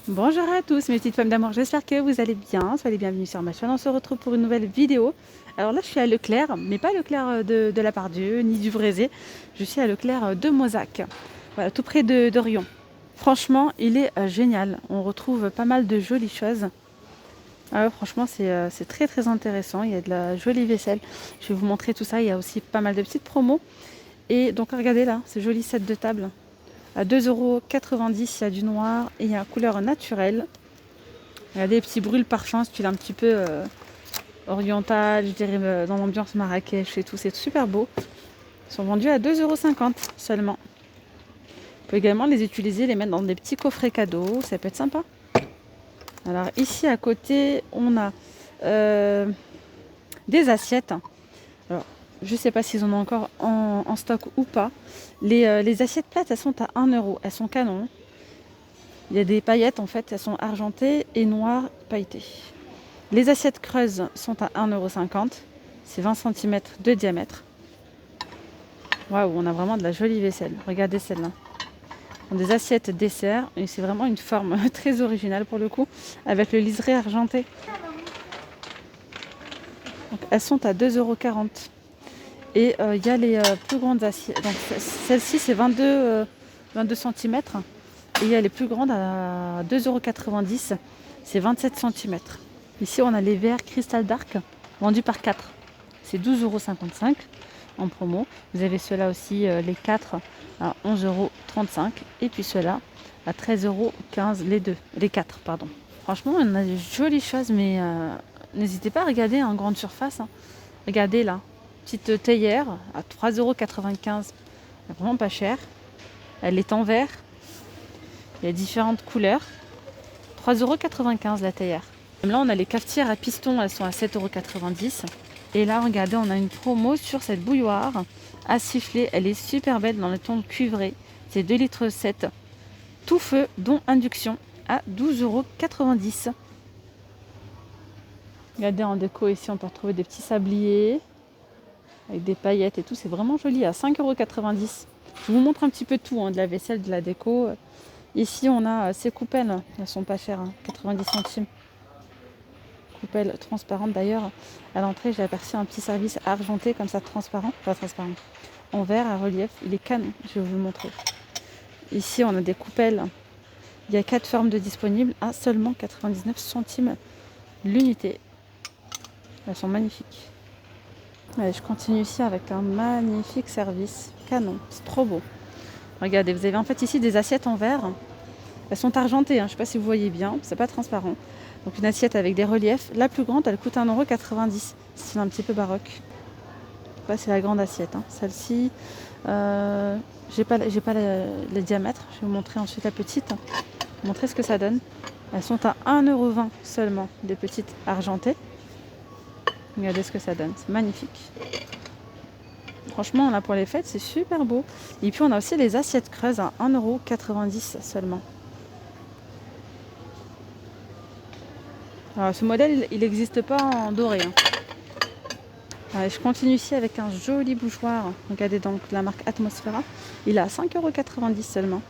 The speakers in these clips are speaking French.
Bonjour à tous mes petites femmes d'amour, j'espère que vous allez bien, soyez les bienvenus sur ma chaîne, on se retrouve pour une nouvelle vidéo. Alors là je suis à Leclerc, mais pas Leclerc de la Part-Dieu, ni du Vrésé, je suis à Leclerc de Mozac, voilà, tout près de Rion. Franchement il est génial, on retrouve pas mal de jolies choses. Franchement c'est très très intéressant, il y a de la jolie vaisselle, je vais vous montrer tout ça, il y a aussi pas mal de petites promos. Et donc regardez là, ce joli set de table. À 2,90 €, il y a du noir et il y a couleur naturelle. Regardez les petits brûle-parfums, style un petit peu oriental, je dirais dans l'ambiance Marrakech et tout. C'est super beau. Ils sont vendus à 2,50 € seulement. On peut également les utiliser, les mettre dans des petits coffrets cadeaux. Ça peut être sympa. Alors ici à côté, on a des assiettes. Alors, je ne sais pas s'ils en ont encore en stock ou pas. Les assiettes plates, elles sont à 1 €. Elles sont canon. Il y a des paillettes, en fait, elles sont argentées et noires pailletées. Les assiettes creuses sont à 1,50 €. C'est 20 cm de diamètre. Waouh, on a vraiment de la jolie vaisselle. Regardez celle-là. Des assiettes dessert et c'est vraiment une forme très originale pour le coup, avec le liseré argenté. Donc, elles sont à 2,40 €. Et il y a les plus grandes assiettes. Donc celle-ci c'est 22 cm. Et il y a les plus grandes à 2,90 €. C'est 27 cm. Ici on a les verres Cristal Dark vendus par 4. C'est 12,55 € en promo. Vous avez ceux-là aussi, les 4 à 11,35 €. Et puis ceux-là à 13,15 € les 4 pardon. Franchement on a des jolies choses, mais n'hésitez pas à regarder en grande surface. Regardez là. Petite théière à 3,95 €, vraiment pas cher. Elle est en verre. Il y a différentes couleurs. 3,95 € la théière. Là on a les cafetières à piston, elles sont à 7,90 €. Et là regardez, on a une promo sur cette bouilloire à siffler. Elle est super belle dans le ton cuivré. C'est 2,7 litres. Tout feu, dont induction, à 12,90 €. Regardez en déco ici, on peut retrouver des petits sabliers avec des paillettes et tout, c'est vraiment joli, à 5,90 €. Je vous montre un petit peu tout, de la vaisselle, de la déco. Ici on a ces coupelles, elles sont pas chères, 90 centimes. Coupelles transparentes d'ailleurs. À l'entrée j'ai aperçu un petit service argenté comme ça, transparent, en verre à relief, il est canon, je vais vous le montrer. Ici on a des coupelles, il y a 4 formes de disponibles à seulement 99 centimes l'unité. Elles sont magnifiques. Allez, je continue ici avec un magnifique service canon, c'est trop beau. Regardez, vous avez en fait ici des assiettes en verre. Elles sont argentées, je ne sais pas si vous voyez bien, c'est pas transparent. Donc une assiette avec des reliefs. La plus grande, elle coûte 1,90 €. C'est un petit peu baroque. Là, c'est la grande assiette. Celle-ci, j'ai pas le diamètre. Je vais vous montrer ensuite la petite. Vous montrer ce que ça donne. Elles sont à 1,20 € seulement, des petites argentées. Regardez ce que ça donne, c'est magnifique. Franchement, là pour les fêtes, c'est super beau. Et puis on a aussi les assiettes creuses à 1,90 € seulement. Alors, ce modèle, il n'existe pas en doré. Allez, je continue ici avec un joli bougeoir. Regardez donc la marque Atmosfera. Il est à 5,90 € seulement.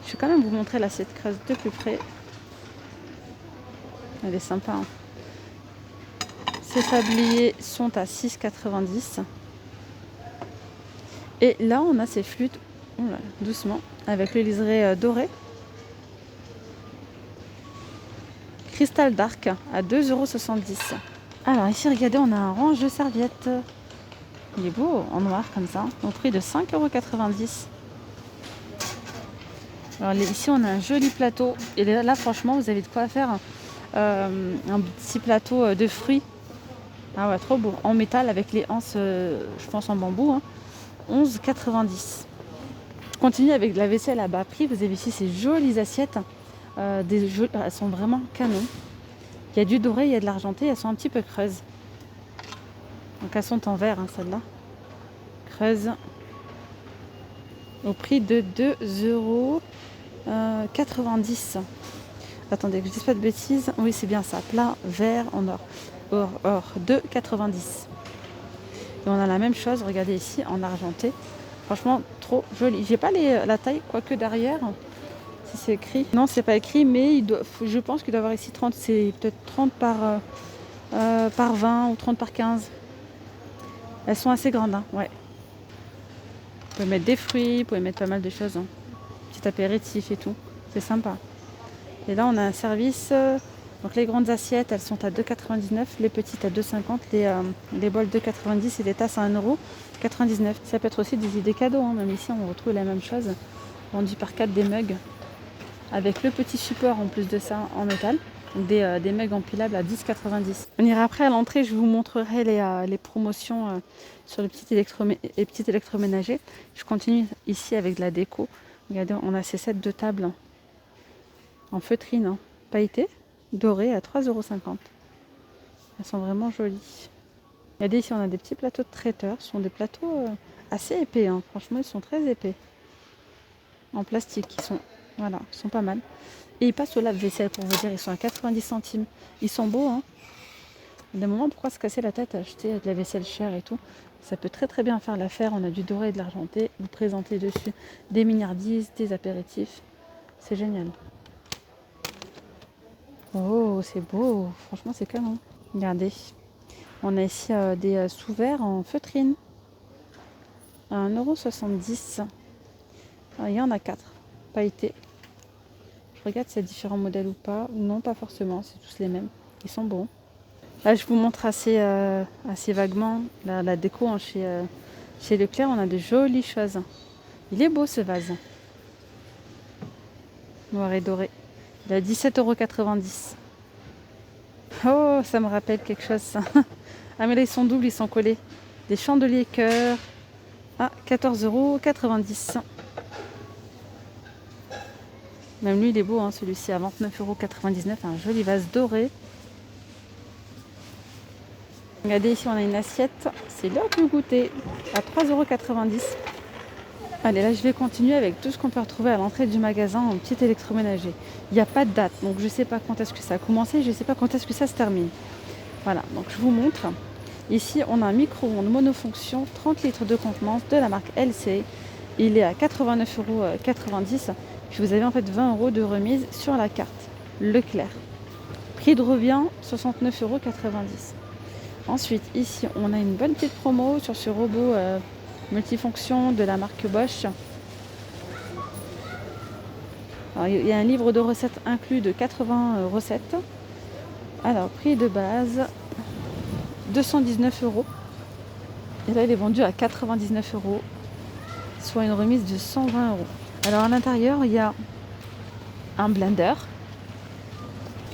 Je vais quand même vous montrer l'assiette creuse de plus près. Elle est sympa. Ces sabliers sont à 6,90 €. Et là, on a ces flûtes, doucement, avec le liseré doré. Cristal Dark à 2,70 €. Alors ici, regardez, on a un range de serviettes. Il est beau, en noir comme ça, au prix de 5,90 €. Alors ici, on a un joli plateau. Et là, franchement, vous avez de quoi faire un petit plateau de fruits. Ah ouais, trop beau. En métal avec les anses, je pense en bambou. 11,90 €. Je continue avec de la vaisselle à bas prix. Vous avez ici ces jolies assiettes. Elles sont vraiment canon. Il y a du doré, il y a de l'argenté. Elles sont un petit peu creuses. Donc elles sont en verre, celles-là. Creuses. Au prix de 2,90 €. Attendez que je ne dise pas de bêtises. Oui, c'est bien ça. Plat vert en or. Or 2,90 €. Et on a la même chose, regardez ici, en argenté. Franchement, trop joli. J'ai pas la taille, quoique derrière, Si c'est écrit. Non, c'est pas écrit, mais je pense qu'il doit y avoir ici 30. C'est peut-être 30 par 20 ou 30 par 15. Elles sont assez grandes, hein, ouais. Vous pouvez mettre des fruits, vous pouvez mettre pas mal de choses. Hein. Petit apéritif et tout. C'est sympa. Et là, on a un service. Donc les grandes assiettes, elles sont à 2,99 €. Les petites à 2,50 €. Les bols 2,90 € et les tasses à 1,99 €. Ça peut être aussi des idées cadeaux. Hein. Même ici, on retrouve la même chose. Vendu par 4 des mugs. Avec le petit support en plus de ça en métal. Des mugs empilables à 10,90 €. On ira après à l'entrée, je vous montrerai les promotions sur les petits électroménagers. Je continue ici avec de la déco. Regardez, on a ces sets de table en feutrine, hein, pailletées, dorées à 3,50 €. Elles sont vraiment jolies. Regardez, ici on a des petits plateaux de traiteur. Ce sont des plateaux assez épais. Hein. Franchement, ils sont très épais. En plastique, ils sont pas mal. Et ils passent au lave-vaisselle, pour vous dire, ils sont à 90 centimes. Ils sont beaux, hein. D'un moment, pourquoi se casser la tête à acheter de la vaisselle chère et tout? Ça peut très très bien faire l'affaire. On a du doré et de l'argenté. Vous présentez dessus des mignardises, des apéritifs. C'est génial. Oh, c'est beau. Franchement, c'est canon. Regardez. On a ici des sous-verres en feutrine. À 1,70 €. Il y en a 4. Pailletés. Je regarde s'il y a différents modèles ou pas. Non, pas forcément. C'est tous les mêmes. Ils sont bons. Là, je vous montre assez vaguement la déco hein, chez Leclerc. On a de jolies choses. Il est beau ce vase. Noir et doré. Il est à 17,90 €. Oh, ça me rappelle quelque chose ça. Ah mais là ils sont doubles, ils sont collés. Des chandeliers cœur à 14,90 €. Même lui il est beau hein, celui-ci à 29,99 €. Un joli vase doré. Regardez ici on a une assiette. C'est l'heure du goûter à 3,90 €. Allez, là je vais continuer avec tout ce qu'on peut retrouver à l'entrée du magasin en petit électroménager. Il n'y a pas de date, donc je ne sais pas quand est-ce que ça a commencé, je ne sais pas quand est-ce que ça se termine. Voilà, donc je vous montre. Ici, on a un micro-ondes monofonction, 30 litres de contenance de la marque LC. Il est à 89,90 €. Puis vous avez en fait 20 € de remise sur la carte Leclerc. Prix de revient, 69,90 €. Ensuite, ici, on a une bonne petite promo sur ce robot multifonction de la marque Bosch. Alors, il y a un livre de recettes inclus de 80 recettes. Alors, prix de base, 219 €. Et là, il est vendu à 99 €, soit une remise de 120 €. Alors, à l'intérieur, il y a un blender.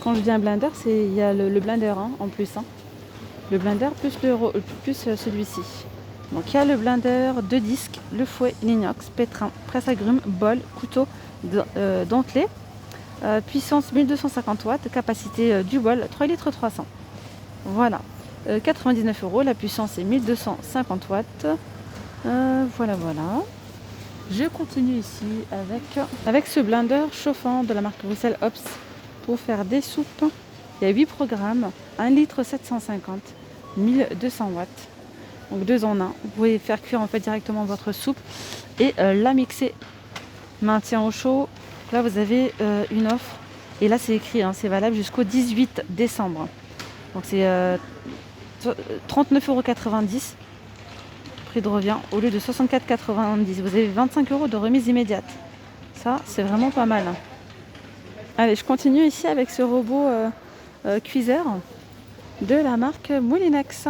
Quand je dis un blender, il y a le blender hein, en plus. Hein. Le blender plus celui-ci. Donc, il y a le blender, 2 disques, le fouet, l'inox, pétrin, presse agrumes, bol, couteau, dentelé. Puissance 1250 watts, capacité du bol 3 litres 300. Voilà. 99 €, la puissance est 1250 watts. Voilà. Je continue ici avec ce blender chauffant de la marque Bruxelles Ops pour faire des soupes. Il y a 8 programmes, 1 litre 750, 1200 watts. Donc 2 en 1. Vous pouvez faire cuire en fait directement votre soupe et la mixer. Maintien au chaud. Là vous avez une offre. Et là c'est écrit, hein, c'est valable jusqu'au 18 décembre. Donc c'est 39,90 €. Prix de revient au lieu de 64,90 €. Vous avez 25 € de remise immédiate. Ça, c'est vraiment pas mal. Allez, je continue ici avec ce robot cuiseur de la marque Moulinex.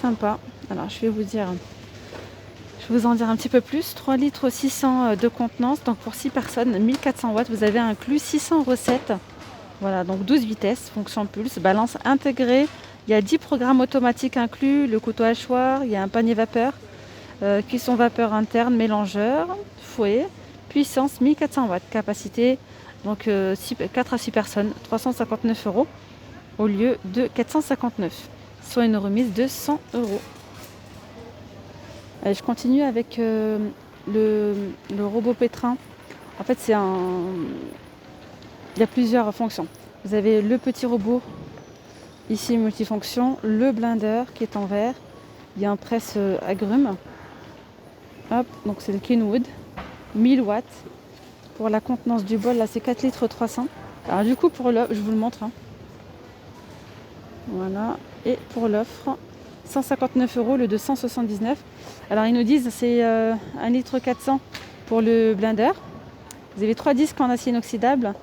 Sympa. Alors, je vais vous en dire un petit peu plus. 3 litres 600 de contenance. Donc, pour 6 personnes, 1400 watts. Vous avez inclus 600 recettes. Voilà, donc 12 vitesses, fonction pulse, balance intégrée. Il y a 10 programmes automatiques inclus, le couteau hachoir, il y a un panier vapeur, cuisson vapeur interne, mélangeur, fouet, puissance 1400 watts, capacité donc 4 à 6 personnes, 359 € au lieu de 459, soit une remise de 100 €. Allez, je continue avec le robot pétrin. En fait, il y a plusieurs fonctions. Vous avez le petit robot, ici multifonction, le blender qui est en verre. Il y a un presse agrumes. Hop, donc c'est le Kenwood. 1000 watts. Pour la contenance du bol, là c'est 4 litres 300. Alors du coup pour l'offre, je vous le montre. Hein. Voilà. Et pour l'offre, 159 € le de 179. Alors ils nous disent c'est 1 litre 400 pour le blender. Vous avez 3 disques en acier inoxydable.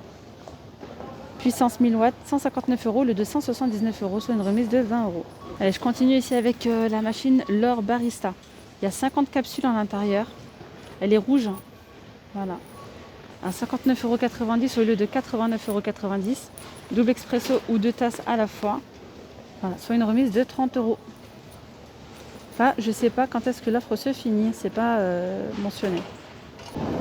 Puissance 1000 watts, 159 € le de 179 €, soit une remise de 20 €. Allez, je continue ici avec la machine L'Or Barista. Il y a 50 capsules à l'intérieur. Elle est rouge. Voilà. À 59,90 € au lieu de 89,90 €. Double expresso ou 2 tasses à la fois. Voilà, soit une remise de 30 €. Enfin, je ne sais pas quand est-ce que l'offre se finit. C'est pas mentionné.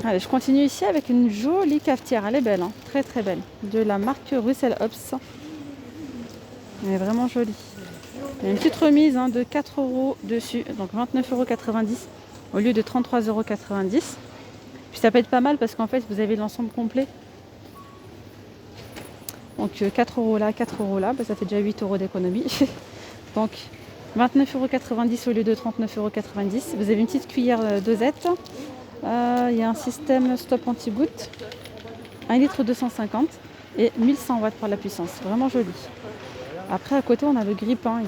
Allez, je continue ici avec une jolie cafetière. Elle est belle, hein, très très belle. De la marque Russell Hobbs. Elle est vraiment jolie. Il y a une petite remise de 4 € dessus, donc 29,90 € au lieu de 33,90 €. Puis ça peut être pas mal parce qu'en fait vous avez l'ensemble complet. Donc 4 € là, 4 € là, ça fait déjà 8 € d'économie. Donc 29,90 € au lieu de 39,90 €. Vous avez une petite cuillère dosette. Il y a un système stop anti-goutte. 1 litre 250 et 1100 watts pour la puissance. Vraiment joli. Après à côté on a le grille-pain.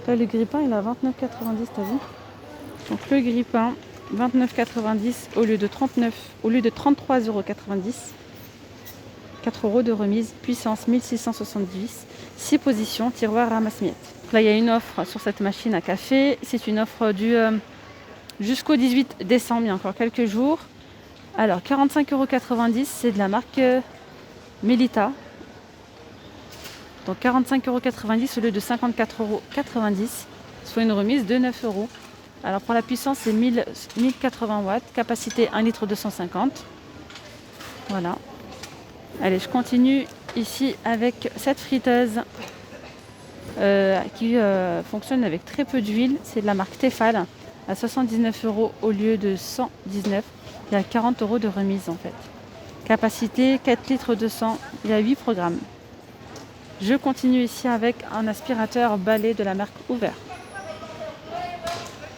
Là, le grille-pain il est à 29,90 €, t'as vu? Donc le grille-pain 29,90 € au lieu de 33,90 €. 4 € de remise, puissance 1670, 6 positions, tiroir ramasse-miettes. Là il y a une offre sur cette machine à café. C'est une offre jusqu'au 18 décembre, il y a encore quelques jours. Alors 45,90 €, c'est de la marque Melita. Donc 45,90 € au lieu de 54,90 €, soit une remise de 9 €. Alors pour la puissance, c'est 1080 watts, capacité 1 litre 250. Voilà. Allez, je continue ici avec cette friteuse qui fonctionne avec très peu d'huile. C'est de la marque Tefal à 79 € au lieu de 119. Il y a 40 € de remise en fait. Capacité 4 litres 200. Il y a 8 programmes. Je continue ici avec un aspirateur balai de la marque Hoover.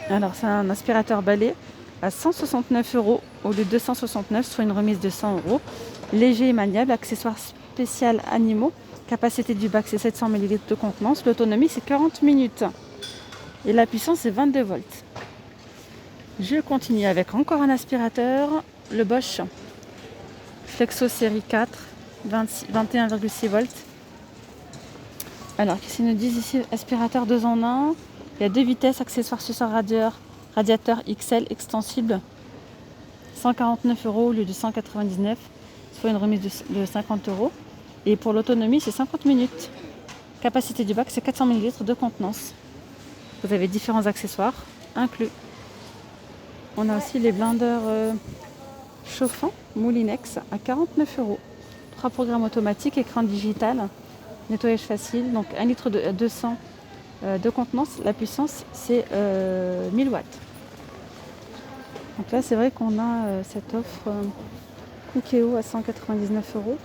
Alors c'est un aspirateur balai à 169 € au lieu de 269, soit une remise de 100 €. Léger et maniable, accessoire spécial animaux. Capacité du bac c'est 700 ml de contenance. L'autonomie c'est 40 minutes. Et la puissance c'est 22 volts. Je continue avec encore un aspirateur, le Bosch Flexo série 4, 21,6 volts. Alors, qu'est-ce qu'ils nous disent ici? Aspirateur 2 en 1. Il y a 2 vitesses, accessoires suceur radiateur XL extensible. 149 € au lieu de 199, soit une remise de 50 €. Et pour l'autonomie, c'est 50 minutes. Capacité du bac, c'est 400 ml de contenance. Vous avez différents accessoires inclus. On a aussi les blenders chauffants Moulinex à 49 €. 3 programmes automatiques, écran digital, nettoyage facile. Donc 1 litre 200 de contenance. La puissance, c'est 1000 watts. Donc là, c'est vrai qu'on a cette offre Cookéo à 199 €.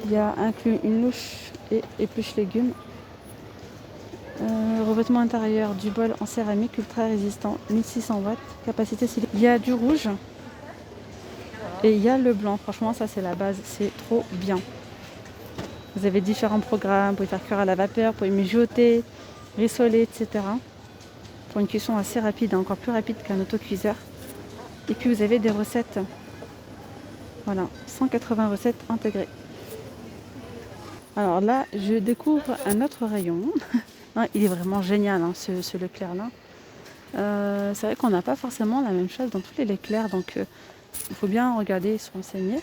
Il y a inclus une louche et épluche légumes. Revêtement intérieur du bol en céramique ultra résistant, 1600 watts, capacité silicone. Il y a du rouge et il y a le blanc. Franchement, ça c'est la base, c'est trop bien. Vous avez différents programmes, vous pouvez faire cuire à la vapeur, vous pouvez mijoter, rissoler, etc. Pour une cuisson assez rapide, encore plus rapide qu'un autocuiseur. Et puis vous avez des recettes. Voilà, 180 recettes intégrées. Alors là, je découvre un autre rayon. Il est vraiment génial, hein, ce Leclerc là. C'est vrai qu'on n'a pas forcément la même chose dans tous les Leclerc, donc il faut bien regarder et se renseigner.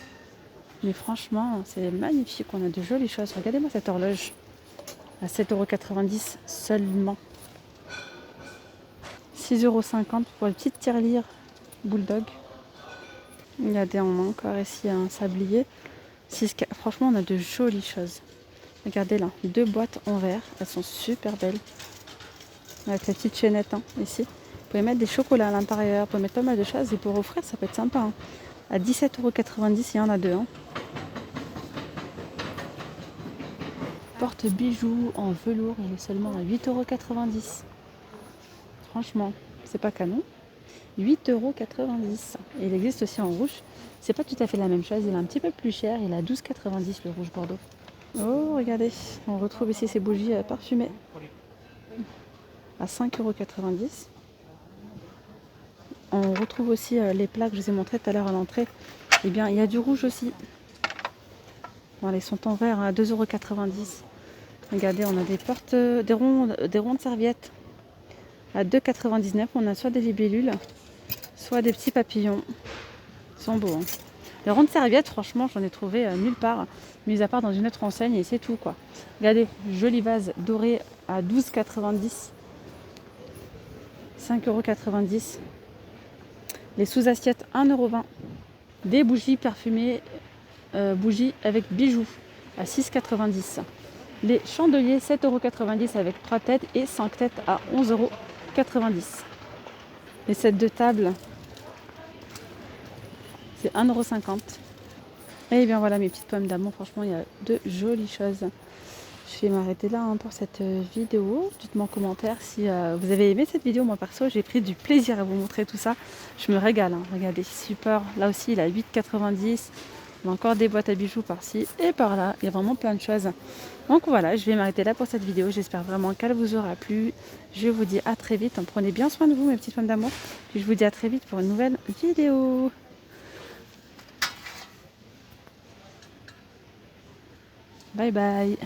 Mais franchement, c'est magnifique, on a de jolies choses. Regardez-moi cette horloge à 7,90 € seulement. 6,50 € pour une petite tirelire Bulldog. Il y a des en main encore ici, un sablier. Franchement, on a de jolies choses. Regardez là, 2 boîtes en verre, elles sont super belles. Avec la petite chaînette ici. Vous pouvez mettre des chocolats à l'intérieur, vous pouvez mettre pas mal de choses et pour offrir, ça peut être sympa. À 17,90 €, il y en a 2. Porte-bijoux en velours, il est seulement à 8,90 €. Franchement, c'est pas canon. 8,90 €. Et il existe aussi en rouge. C'est pas tout à fait la même chose, il est un petit peu plus cher, il est à 12,90 le rouge Bordeaux. Oh, regardez, on retrouve ici ces bougies parfumées à 5,90 €. On retrouve aussi les plats que je vous ai montrés tout à l'heure à l'entrée. Eh bien, il y a du rouge aussi. Voilà, ils sont en verre à 2,90 €. Regardez, on a des portes, des ronds de serviettes à 2,99 €. On a soit des libellules, soit des petits papillons. Ils sont beaux, hein. Les ronds de serviettes, franchement, j'en ai trouvé nulle part, mis à part dans une autre enseigne, et c'est tout, quoi. Regardez, joli vase doré à 12,90 €, 5,90 €. Les sous-assiettes 1,20 €. Des bougies parfumées, bougies avec bijoux à 6,90 €. Les chandeliers 7,90 € avec 3 têtes et 5 têtes à 11,90 €. Les sets de table, c'est 1,50 €. Et bien voilà mes petites pommes d'amour, franchement il y a de jolies choses. Je vais m'arrêter là pour cette vidéo. Dites-moi en commentaire si vous avez aimé cette vidéo. Moi perso j'ai pris du plaisir à vous montrer tout ça. Je me régale, hein. Regardez, super. Là aussi il est à 8,90 €. On a encore des boîtes à bijoux par-ci et par-là. Il y a vraiment plein de choses. Donc voilà, je vais m'arrêter là pour cette vidéo. J'espère vraiment qu'elle vous aura plu. Je vous dis à très vite. Prenez bien soin de vous mes petites pommes d'amour. Puis je vous dis à très vite pour une nouvelle vidéo. Bye bye.